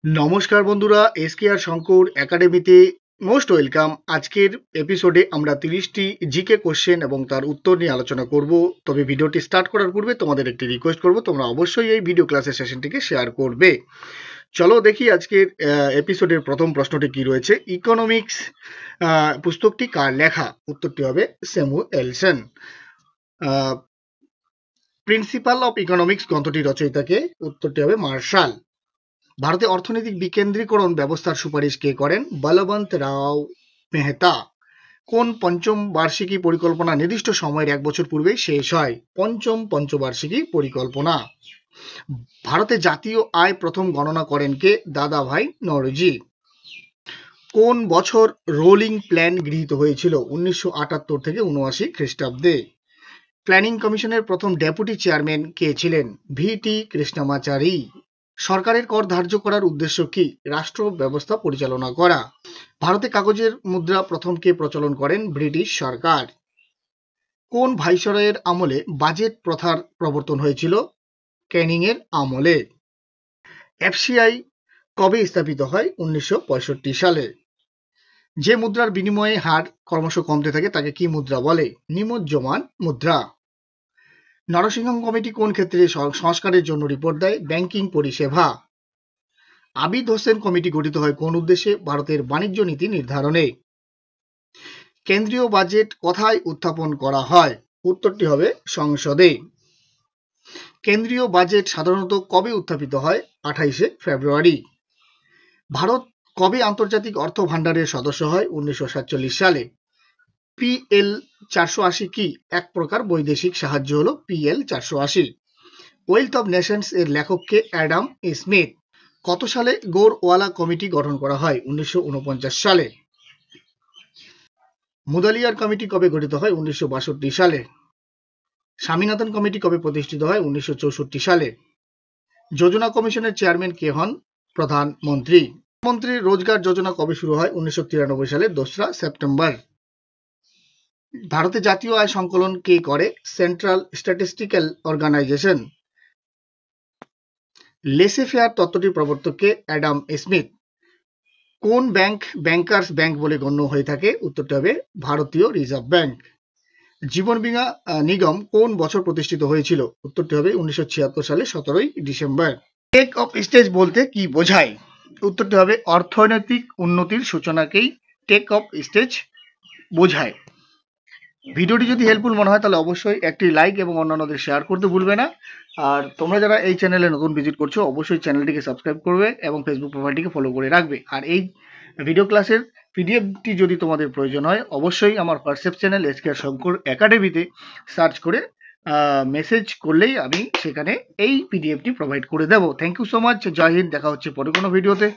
নমস্কার বন্ধুরা, এসকেআর শঙ্কর একাডেমিতে মোস্ট ওয়েলকাম। আজকের এপিসোডে আমরা 30টি জিকে কোশ্চেন এবং তার উত্তর নিয়ে আলোচনা করব। তবে ভিডিওটি স্টার্ট করার পূর্বে তোমাদের একটি রিকোয়েস্ট করব, তোমরা অবশ্যই এই ভিডিও ক্লাসের সেশনটিকে শেয়ার করবে। চলো দেখি আজকের এপিসোডের প্রথম প্রশ্নটি কি রয়েছে। ইকোনমিক্স পুস্তকটি কার লেখা? উত্তরটি হবে স্যামুয়েলসন। প্রিন্সিপাল অফ ইকোনমিক্স গ্রন্থটির রচয়িতাকে? উত্তরটি হবে মার্শাল। ভারতে অর্থনৈতিক বিকেন্দ্রীকরণ ব্যবস্থার সুপারিশ কে করেন? বলবন্ত রাও মেহতা। কোন পঞ্চম বার্ষিকী পরিকল্পনা নির্দিষ্ট সময়ের 1 বছর পূর্বে শেষ হয়? পঞ্চম পঞ্চবার্ষিকী পরিকল্পনা। ভারতে জাতীয় আয় প্রথম গণনা করেন কে? দাদাভাই নওরোজি। কোন বছর রোলিং প্ল্যান গৃহীত হয়েছিল? 1978 থেকে 79 খ্রিস্টাব্দে। প্ল্যানিং কমিশনের প্রথম ডেপুটি চেয়ারম্যান কে ছিলেন? ভি.টি. কৃষ্ণমাচারী। সরকারের কর ধার্য করার উদ্দেশ্য কি? রাষ্ট্র ব্যবস্থা পরিচালনা করা। ভারতে কাগজের মুদ্রা প্রথম কে প্রচলন করেন? ব্রিটিশ সরকার। কোন ভাইসরয়ের আমলে বাজেট প্রথার প্রবর্তন হয়েছিল? ক্যানিং এর আমলে। এফসিআই কবে স্থাপিত হয়? 1965 সালে। যে মুদ্রার বিনিময়ে হার ক্রমশ কমতে থাকে তাকে কি মুদ্রা বলে? নিমজ্জমান মুদ্রা। নরসিংহম কমিটি কোন ক্ষেত্রে সংস্কারের জন্য রিপোর্ট দেয়? ব্যাংকিং পরিষেবা। আবিদ হোসেন কমিটি গঠিত হয় কোন উদ্দেশ্যে? ভারতের বাণিজ্য নীতি নির্ধারণে। কেন্দ্রীয় বাজেট কোথায় উত্থাপন করা হয়? উত্তরটি হবে সংসদে। কেন্দ্রীয় বাজেট সাধারণত কবে উত্থাপিত হয়? 28 ফেব্রুয়ারি। ভারত কবে আন্তর্জাতিক অর্থ ভান্ডারের সদস্য হয়? 1947 সালে। PL 480 কি? এক প্রকার বৈদেশিক সাহায্য হলো PL 480। ওয়েলথ অফ নেশনস এর লেখক কে? Adam Smith. কত সালে গৌরওয়ালা কমিটি গঠন করা হয়? 1949 সালে। মুদালিয়ার কমিটি কবে গঠিত হয়? 1962 সালে। স্বামীনাথন কমিটি কবে প্রতিষ্ঠিত হয়? 1964 সালে। যোজনা কমিশনের চেয়ারম্যান কে হন? প্রধানমন্ত্রী। প্রধানমন্ত্রী রোজগার যোজনা কবে শুরু হয়? 1993 সালে 2রা সেপ্টেম্বর। ভারতে জাতীয় আয় সংকলন কে করে? Central statistical organisation. Laissez faire তত্ত্বটির প্রবর্তক কে? Adam Smith. কোন ব্যাংক ব্যাংকার্স ব্যাংক বলে গণ্য হয়ে থাকে? উত্তরটি হবে ভারতীয় রিজার্ভ ব্যাংক। জীবন বীমা নিগম কোন বছর প্রতিষ্ঠিত হয়েছিল? উত্তরটি হবে 1976 সালে 17 ডিসেম্বর। টেক অফ স্টেজ বলতে কি বোঝায়? উত্তরটি হবে অর্থনৈতিক উন্নতির সূচনাকেই টেক অফ স্টেজ বোঝায়। ভিডিওটি যদি হেল্পফুল মনে হয় তাহলে অবশ্যই একটি লাইক এবং অন্যান্যদের শেয়ার করতে ভুলবে না। আর তোমরা যারা এই চ্যানেলে নতুন ভিজিট করছো অবশ্যই চ্যানেলটিকে সাবস্ক্রাইব করবে এবং ফেসবুক প্রোফাইলটিকে ফলো করে রাখবে। আর এই ভিডিও ক্লাসের পিডিএফটি যদি তোমাদের প্রয়োজন হয় অবশ্যই আমার হোয়াটসঅ্যাপ চ্যানেল এসকেআর শঙ্কর একাডেমিতে সার্চ করে মেসেজ করলেই আমি সেখানে এই পিডিএফটি প্রোভাইড করে দেবো। Thank you so much. জয় হিন্দ। দেখা হচ্ছে পরে কোনো ভিডিওতে।